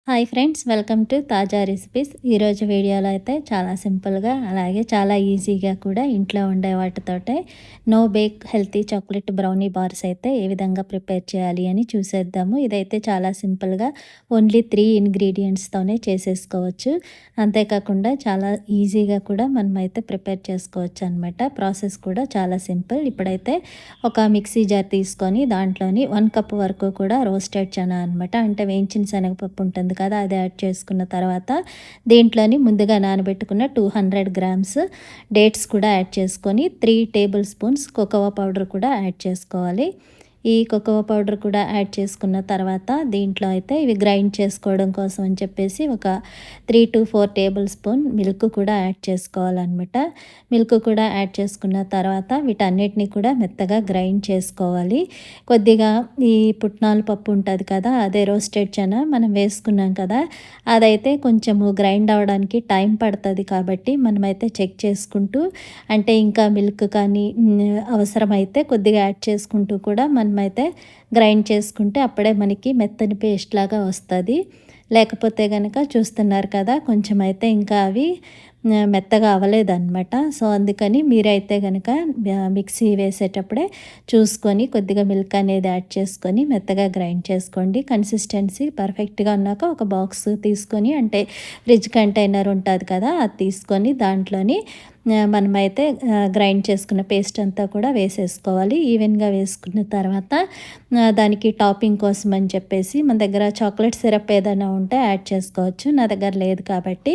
Hi friends, welcome to తాజా recipes. ఈరోజు వీడియోలో అయితే చాలా సింపుల్గా అలాగే చాలా ఈజీగా కూడా ఇంట్లో ఉండే వాటితోటే no bake healthy chocolate brownie bars అయితే ఏ విధంగా ప్రిపేర్ చేయాలి అని చూసేద్దాము. ఇదైతే చాలా సింపుల్గా ఓన్లీ 3 ఇంగ్రీడియంట్స్తోనే చేసేసుకోవచ్చు. అంతేకాకుండా చాలా ఈజీగా కూడా మనమైతే ప్రిపేర్ చేసుకోవచ్చు అనమాట. ప్రాసెస్ కూడా చాలా సింపుల్. ఇప్పుడైతే ఒక మిక్సీ జార్ తీసుకొని దాంట్లోని 1 కప్ వరకు కూడా రోస్టెడ్ చనా అనమాట, అంటే వేయించిన శనగపప్పు ఉంటుంది కదా, అది యాడ్ చేసుకున్న తర్వాత దీంట్లోని ముందుగా నానబెట్టుకున్న 200 గ్రామ్స్ డేట్స్ కూడా యాడ్ చేసుకొని 3 టేబుల్ స్పూన్స్ కోకోవా పౌడర్ కూడా యాడ్ చేసుకోవాలి. ఈ కోకోవా పౌడర్ కూడా యాడ్ చేసుకున్న తర్వాత దీంట్లో అయితే ఇవి గ్రైండ్ చేసుకోవడం కోసం అని చెప్పేసి ఒక 3 to 4 టేబుల్ స్పూన్ మిల్క్ కూడా యాడ్ చేసుకోవాలన్నమాట. మిల్క్ కూడా యాడ్ చేసుకున్న తర్వాత వీటన్నిటిని కూడా మెత్తగా గ్రైండ్ చేసుకోవాలి. కొద్దిగా ఈ పుట్నాల పప్పు ఉంటుంది కదా, అదే రోస్టెడ్ చనా మనం వేసుకున్నాం కదా, అదైతే కొంచెము గ్రైండ్ అవ్వడానికి టైం పడుతుంది. కాబట్టి మనమైతే చెక్ చేసుకుంటూ, అంటే ఇంకా మిల్క్ కానీ అవసరమైతే కొద్దిగా యాడ్ చేసుకుంటూ కూడా మనమైతే గ్రైండ్ చేసుకుంటే అప్పుడే మనకి మెత్తని పేస్ట్ లాగా వస్తుంది. లేకపోతే కనుక చూస్తున్నారు కదా, కొంచెం అయితే ఇంకా అవి మెత్తగా అవ్వలేదన్నమాట. సో అందుకని మీరైతే కనుక మిక్సీ వేసేటప్పుడే చూసుకొని కొద్దిగా మిల్క్ అనేది యాడ్ చేసుకొని మెత్తగా గ్రైండ్ చేసుకోండి. కన్సిస్టెన్సీ పర్ఫెక్ట్గా ఉన్నాక ఒక బాక్స్ తీసుకొని, అంటే ఫ్రిడ్జ్ కంటైనర్ ఉంటుంది కదా, అది తీసుకొని దాంట్లోని మనమైతే గ్రైండ్ చేసుకున్న పేస్ట్ అంతా కూడా వేసేసుకోవాలి. ఈవెన్గా వేసుకున్న తర్వాత దానికి టాపింగ్ కోసం అని చెప్పేసి మన దగ్గర చాక్లెట్ సిరప్ ఏదైనా ఉంటే యాడ్ చేసుకోవచ్చు. నా దగ్గర లేదు కాబట్టి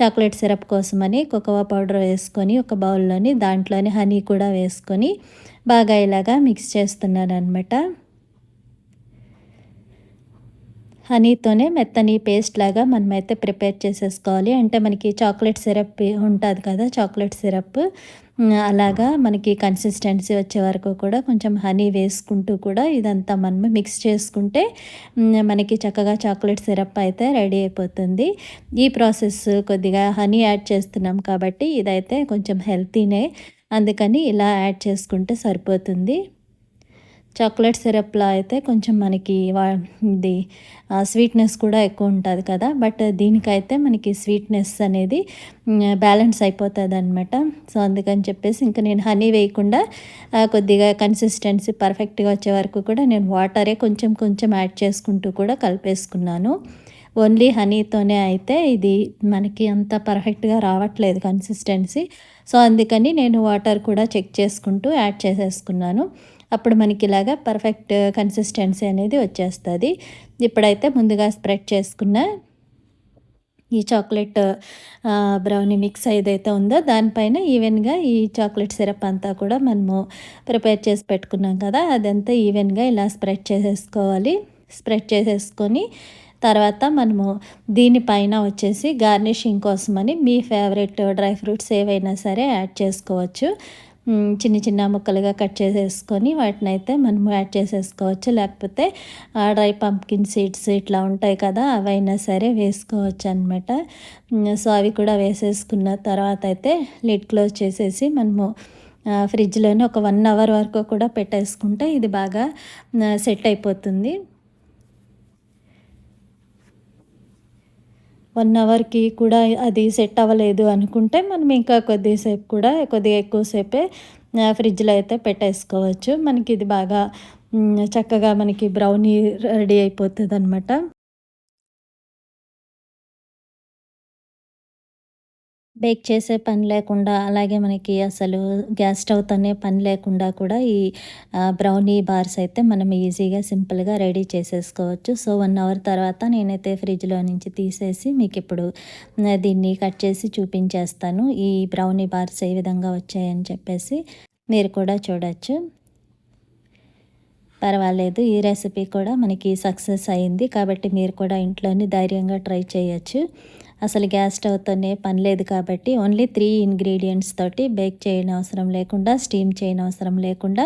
చాక్లెట్ సిరప్ కోసమని కోకోవా పౌడర్ వేసుకొని ఒక బౌల్లోని దాంట్లోని హనీ కూడా వేసుకొని బాగా ఇలాగా మిక్స్ చేస్తున్నాను అనమాట. హనీతోనే మెత్తని పేస్ట్ లాగా మనమైతే ప్రిపేర్ చేసేసుకోవాలి. అంటే మనకి చాక్లెట్ సిరప్ ఉంటుంది కదా, చాక్లెట్ సిరప్ అలాగా మనకి కన్సిస్టెన్సీ వచ్చే వరకు కూడా కొంచెం హనీ వేసుకుంటూ కూడా ఇదంతా మనం మిక్స్ చేసుకుంటే మనకి చక్కగా చాక్లెట్ సిరప్ అయితే రెడీ అయిపోతుంది. ఈ ప్రాసెస్ కొద్దిగా హనీ యాడ్ చేస్తున్నాం కాబట్టి ఇదైతే కొంచెం హెల్తీనే, అందుకని ఇలా యాడ్ చేసుకుంటే సరిపోతుంది. చాక్లెట్ సిరప్లో అయితే కొంచెం మనకి ఇది స్వీట్నెస్ కూడా ఎక్కువ ఉంటుంది కదా, బట్ దీనికైతే మనకి స్వీట్నెస్ అనేది బ్యాలెన్స్ అయిపోతుంది అనమాట. సో అందుకని చెప్పేసి ఇంకా నేను హనీ వేయకుండా కొద్దిగా కన్సిస్టెన్సీ పర్ఫెక్ట్గా వచ్చే వరకు కూడా నేను వాటరే కొంచెం కొంచెం యాడ్ చేసుకుంటూ కూడా కలిపేసుకున్నాను. ఓన్లీ హనీతోనే అయితే ఇది మనకి అంత పర్ఫెక్ట్గా రావట్లేదు కన్సిస్టెన్సీ. సో అందుకని నేను వాటర్ కూడా చెక్ చేసుకుంటూ యాడ్ చేసేసుకున్నాను. అప్పుడు మనకి ఇలాగా పర్ఫెక్ట్ కన్సిస్టెన్సీ అనేది వచ్చేస్తుంది. ఇప్పుడైతే ముందుగా స్ప్రెడ్ చేసుకున్న ఈ చాక్లెట్ బ్రౌనీ మిక్స్ ఏదైతే ఉందో దానిపైన ఈవెన్గా ఈ చాక్లెట్ సిరప్ అంతా కూడా మనము ప్రిపేర్ చేసి పెట్టుకున్నాం కదా, అదంతా ఈవెన్గా ఇలా స్ప్రెడ్ చేసేసుకోవాలి. స్ప్రెడ్ చేసేసుకొని తర్వాత మనము దీనిపైన వచ్చేసి గార్నిషింగ్ కోసమని మీ ఫేవరెట్ డ్రై ఫ్రూట్స్ ఏవైనా సరే యాడ్ చేసుకోవచ్చు. చిన్న చిన్న ముక్కలుగా కట్ చేసేసుకొని వాటిని అయితే మనము యాడ్ చేసేసుకోవచ్చు. లేకపోతే డ్రై పంప్కిన్ సీడ్స్ ఇట్లా ఉంటాయి కదా, అవైనా సరే వేసుకోవచ్చు అనమాట. సో అవి కూడా వేసేసుకున్న తర్వాత అయితే లిడ్ క్లోజ్ చేసేసి మనము ఫ్రిడ్జ్లోనే ఒక 1 అవర్ వరకు కూడా పెట్టేసుకుంటే ఇది బాగా సెట్ అయిపోతుంది. 1 అవర్‌కి కూడా అది సెట్ అవ్వలేదు అనుకుంటే మనం ఇంకా కొద్దిసేపు కూడా కొద్దిగా ఎక్కువసేపే ఫ్రిడ్జ్‌లో అయితే పెట్టేసుకోవచ్చు. మనకి ఇది బాగా చక్కగా మనకి బ్రౌనీ రెడీ అయిపోతుందనమాట. బేక్ చేసే పని లేకుండా, అలాగే మనకి అసలు గ్యాస్ స్టవ్‌తోనే పని లేకుండా కూడా ఈ బ్రౌనీ బార్స్ అయితే మనం ఈజీగా సింపుల్‌గా రెడీ చేసేసుకోవచ్చు. సో 1 అవర్ తర్వాత నేనైతే ఫ్రిడ్జ్‌లో నుంచి తీసేసి మీకిప్పుడు దీన్ని కట్ చేసి చూపించేస్తాను. ఈ బ్రౌనీ బార్స్ ఏ విధంగా వచ్చాయని చెప్పేసి మీరు కూడా చూడొచ్చు. పర్వాలేదు, ఈ రెసిపీ కూడా మనకి సక్సెస్ అయింది. కాబట్టి మీరు కూడా ఇంట్లోనే ధైర్యంగా ట్రై చేయొచ్చు. అసలు గ్యాస్ స్టవ్‌తోనే పని లేదు కాబట్టి ఓన్లీ 3 ఇంగ్రీడియంట్స్ తోటి బేక్ చేయనవసరం లేకుండా, స్టీమ్ చేయనవసరం లేకుండా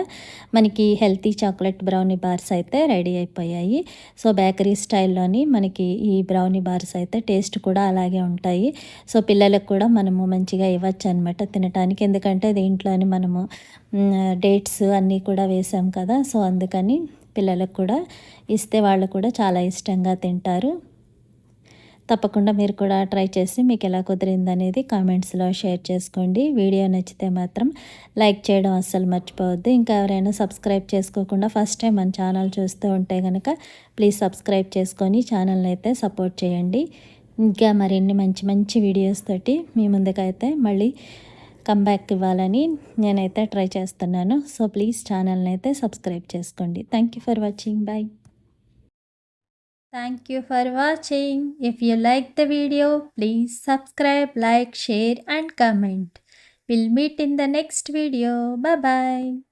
మనకి హెల్తీ చాక్లెట్ బ్రౌనీ బార్స్ అయితే రెడీ అయిపోయాయి. సో బేకరీ స్టైల్‌లోని మనకి ఈ బ్రౌనీ బార్స్ అయితే టేస్ట్ కూడా అలాగే ఉంటాయి. సో పిల్లలకు కూడా మనము మంచిగా ఇవ్వచ్చనమాట తినటానికి. ఎందుకంటే దీంట్లోని మనము డేట్స్ అన్నీ కూడా వేసాం కదా, సో అందుకని పిల్లలకు కూడా ఇస్తే వాళ్ళు కూడా చాలా ఇష్టంగా తింటారు. తప్పకుండా మీరు కూడా ట్రై చేసి మీకు ఎలా కుదిరిందనేది కామెంట్స్లో షేర్ చేసుకోండి. వీడియో నచ్చితే మాత్రం లైక్ చేయడం అస్సలు మర్చిపోవద్దు. ఇంకా ఎవరైనా సబ్స్క్రైబ్ చేసుకోకుండా ఫస్ట్ టైం మన ఛానల్ చూస్తూ ఉంటే కనుక ప్లీజ్ సబ్స్క్రైబ్ చేసుకొని ఛానల్ని అయితే సపోర్ట్ చేయండి. ఇంకా మరిన్ని మంచి మంచి వీడియోస్ తోటి మీ ముందుకైతే మళ్ళీ కమ్‌బ్యాక్ ఇవ్వాలని నేనైతే ట్రై చేస్తున్నాను. సో ప్లీజ్ ఛానల్ని అయితే సబ్స్క్రైబ్ చేసుకోండి. Thank you for watching. Bye. Thank you for watching. If you like the video, please subscribe, like, share and comment. We'll meet in the next video. Bye bye.